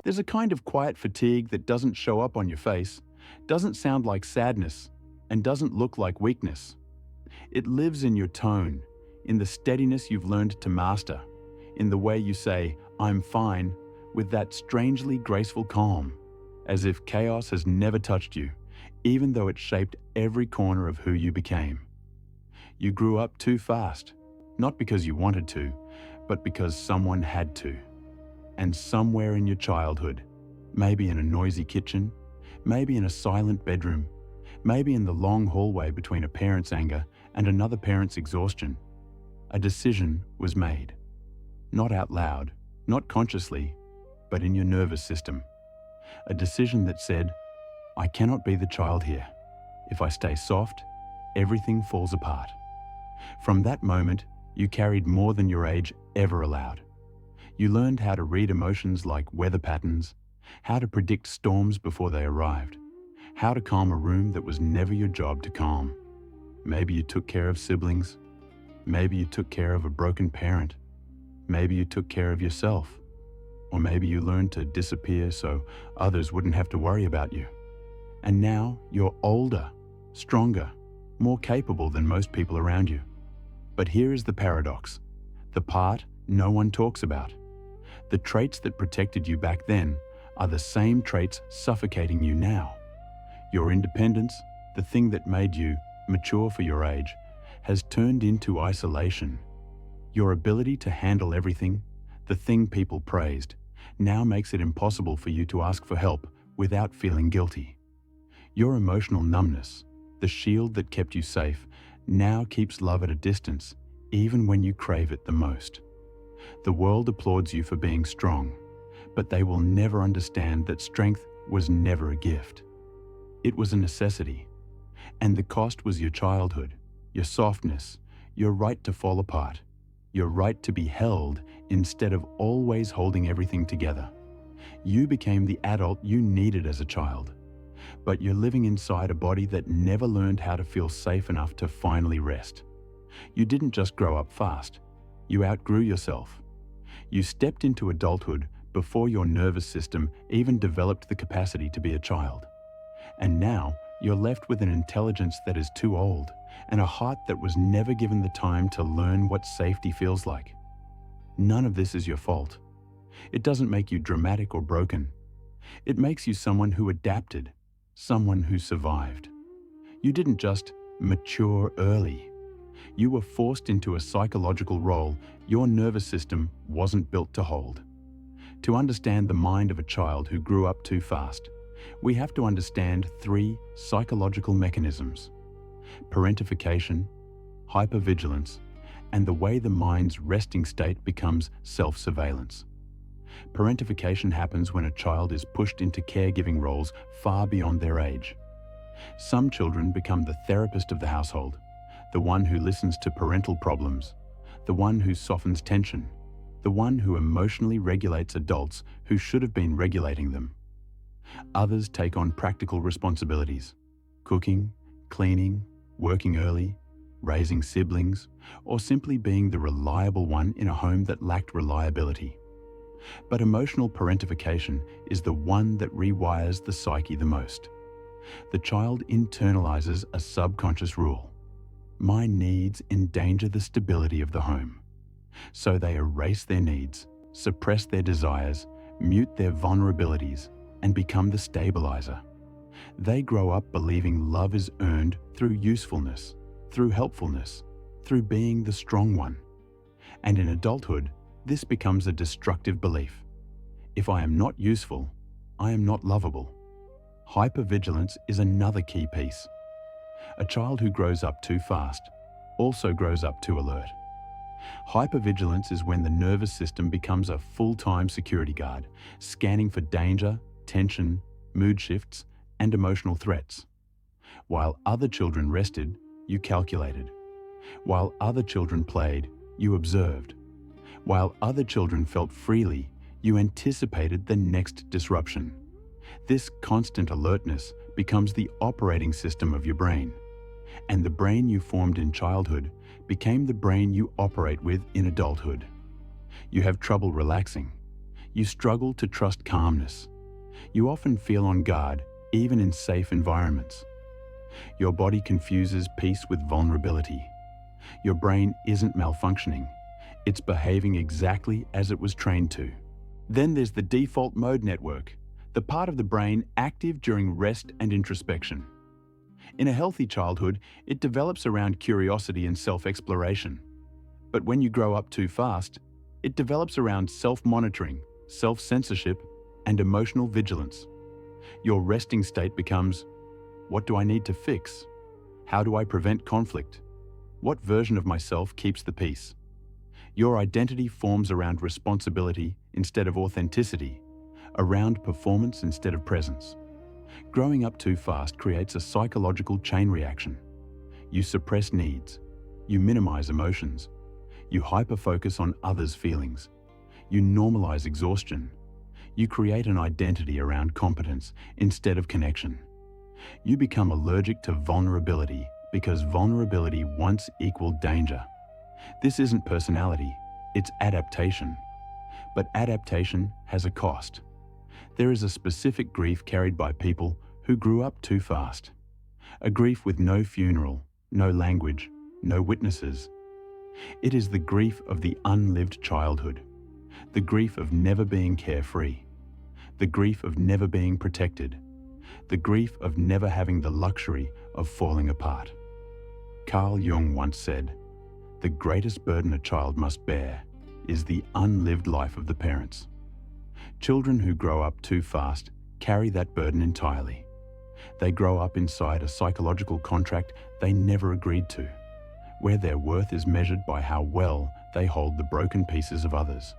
There's a kind of quiet fatigue that doesn't show up on your face, doesn't sound like sadness, and doesn't look like weakness. It lives in your tone, in the steadiness you've learned to master, in the way you say, "I'm fine," with that strangely graceful calm, as if chaos has never touched you, even though it shaped every corner of who you became. You grew up too fast, not because you wanted to, but because someone had to. And somewhere in your childhood, maybe in a noisy kitchen, maybe in a silent bedroom, maybe in the long hallway between a parent's anger and another parent's exhaustion, a decision was made. Not out loud, not consciously, but in your nervous system. A decision that said, "I cannot be the child here. If I stay soft, everything falls apart." From that moment, you carried more than your age ever allowed. You learned how to read emotions like weather patterns, how to predict storms before they arrived, how to calm a room that was never your job to calm. Maybe you took care of siblings. Maybe you took care of a broken parent. Maybe you took care of yourself. Or maybe you learned to disappear so others wouldn't have to worry about you. And now you're older, stronger, more capable than most people around you. But here is the paradox, the part no one talks about. The traits that protected you back then are the same traits suffocating you now. Your independence, the thing that made you mature for your age, has turned into isolation. Your ability to handle everything, the thing people praised, now makes it impossible for you to ask for help without feeling guilty. Your emotional numbness, the shield that kept you safe, now keeps love at a distance, even when you crave it the most. The world applauds you for being strong, but they will never understand that strength was never a gift. It was a necessity, and the cost was your childhood, your softness, your right to fall apart, your right to be held instead of always holding everything together. You became the adult you needed as a child, but you're living inside a body that never learned how to feel safe enough to finally rest. You didn't just grow up fast. You outgrew yourself. You stepped into adulthood before your nervous system even developed the capacity to be a child. And now you're left with an intelligence that is too old and a heart that was never given the time to learn what safety feels like. None of this is your fault. It doesn't make you dramatic or broken. It makes you someone who adapted, someone who survived. You didn't just mature early. You were forced into a psychological role your nervous system wasn't built to hold. To understand the mind of a child who grew up too fast, we have to understand 3 psychological mechanisms: parentification, hypervigilance, and the way the mind's resting state becomes self-surveillance. Parentification happens when a child is pushed into caregiving roles far beyond their age. Some children become the therapist of the household, the one who listens to parental problems, the one who softens tension, the one who emotionally regulates adults who should have been regulating them. Others take on practical responsibilities: cooking, cleaning, working early, raising siblings, or simply being the reliable one in a home that lacked reliability. But emotional parentification is the one that rewires the psyche the most. The child internalizes a subconscious rule: my needs endanger the stability of the home. So they erase their needs, suppress their desires, mute their vulnerabilities, and become the stabilizer. They grow up believing love is earned through usefulness, through helpfulness, through being the strong one. And in adulthood, this becomes a destructive belief. If I am not useful, I am not lovable. Hypervigilance is another key piece. A child who grows up too fast also grows up too alert. Hypervigilance is when the nervous system becomes a full-time security guard, scanning for danger, tension, mood shifts, and emotional threats. While other children rested, you calculated. While other children played, you observed. While other children felt freely, you anticipated the next disruption. This constant alertness becomes the operating system of your brain. And the brain you formed in childhood became the brain you operate with in adulthood. You have trouble relaxing. You struggle to trust calmness. You often feel on guard, even in safe environments. Your body confuses peace with vulnerability. Your brain isn't malfunctioning. It's behaving exactly as it was trained to. Then there's the default mode network, the part of the brain active during rest and introspection. In a healthy childhood, it develops around curiosity and self-exploration. But when you grow up too fast, it develops around self-monitoring, self-censorship, and emotional vigilance. Your resting state becomes, what do I need to fix? How do I prevent conflict? What version of myself keeps the peace? Your identity forms around responsibility instead of authenticity, around performance instead of presence. Growing up too fast creates a psychological chain reaction. You suppress needs. You minimize emotions. You hyper-focus on others' feelings. You normalize exhaustion. You create an identity around competence instead of connection. You become allergic to vulnerability because vulnerability once equaled danger. This isn't personality, it's adaptation. But adaptation has a cost. There is a specific grief carried by people who grew up too fast. A grief with no funeral, no language, no witnesses. It is the grief of the unlived childhood, the grief of never being carefree, the grief of never being protected, the grief of never having the luxury of falling apart. Carl Jung once said, "The greatest burden a child must bear is the unlived life of the parents." Children who grow up too fast carry that burden entirely. They grow up inside a psychological contract they never agreed to, where their worth is measured by how well they hold the broken pieces of others.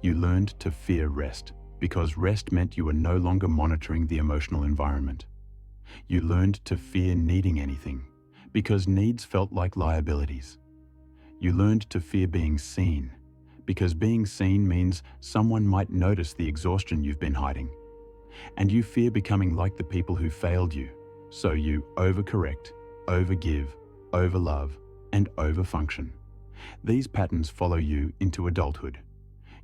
You learned to fear rest because rest meant you were no longer monitoring the emotional environment. You learned to fear needing anything because needs felt like liabilities. You learned to fear being seen because being seen means someone might notice the exhaustion you've been hiding. And you fear becoming like the people who failed you, so you overcorrect, overgive, overlove, and overfunction. These patterns follow you into adulthood.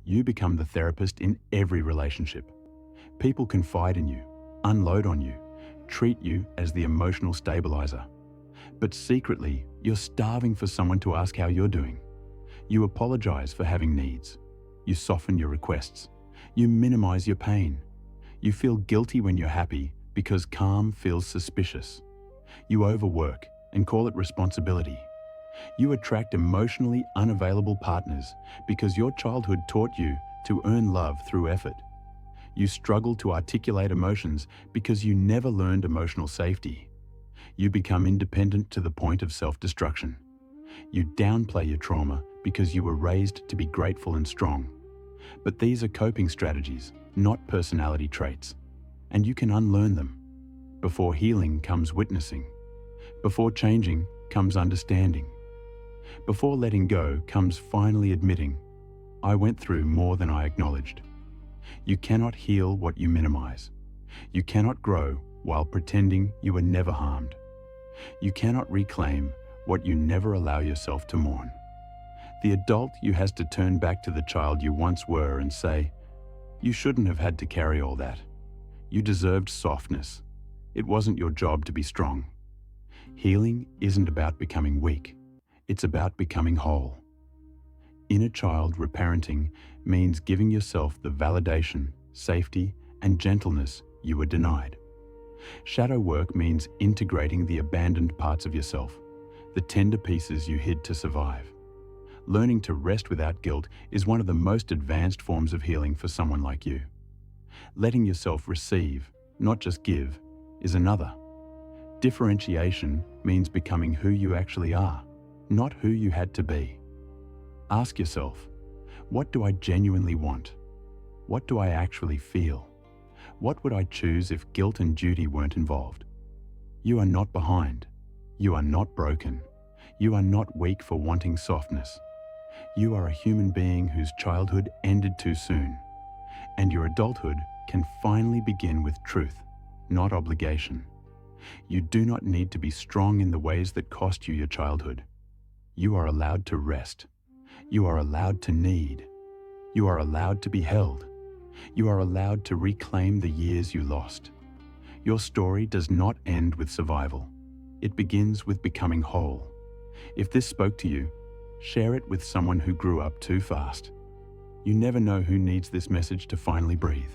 You become the therapist in every relationship. People confide in you, unload on you, treat you as the emotional stabilizer. But secretly, you're starving for someone to ask how you're doing. You apologize for having needs. You soften your requests. You minimize your pain. You feel guilty when you're happy because calm feels suspicious. You overwork and call it responsibility. You attract emotionally unavailable partners because your childhood taught you to earn love through effort. You struggle to articulate emotions because you never learned emotional safety. You become independent to the point of self-destruction. You downplay your trauma because you were raised to be grateful and strong. But these are coping strategies, not personality traits, and you can unlearn them. Before healing comes witnessing. Before changing comes understanding. Before letting go comes finally admitting, I went through more than I acknowledged. You cannot heal what you minimize. You cannot grow while pretending you were never harmed. You cannot reclaim what you never allow yourself to mourn. The adult you has to turn back to the child you once were and say, you shouldn't have had to carry all that. You deserved softness. It wasn't your job to be strong. Healing isn't about becoming weak. It's about becoming whole. Inner child reparenting means giving yourself the validation, safety, and gentleness you were denied. Shadow work means integrating the abandoned parts of yourself, the tender pieces you hid to survive. Learning to rest without guilt is one of the most advanced forms of healing for someone like you. Letting yourself receive, not just give, is another. Differentiation means becoming who you actually are, not who you had to be. Ask yourself, what do I genuinely want? What do I actually feel? What would I choose if guilt and duty weren't involved? You are not behind. You are not broken. You are not weak for wanting softness. You are a human being whose childhood ended too soon, and your adulthood can finally begin with truth, not obligation. You do not need to be strong in the ways that cost you your childhood. You are allowed to rest. You are allowed to need. You are allowed to be held. You are allowed to reclaim the years you lost. Your story does not end with survival. It begins with becoming whole. If this spoke to you, share it with someone who grew up too fast. You never know who needs this message to finally breathe.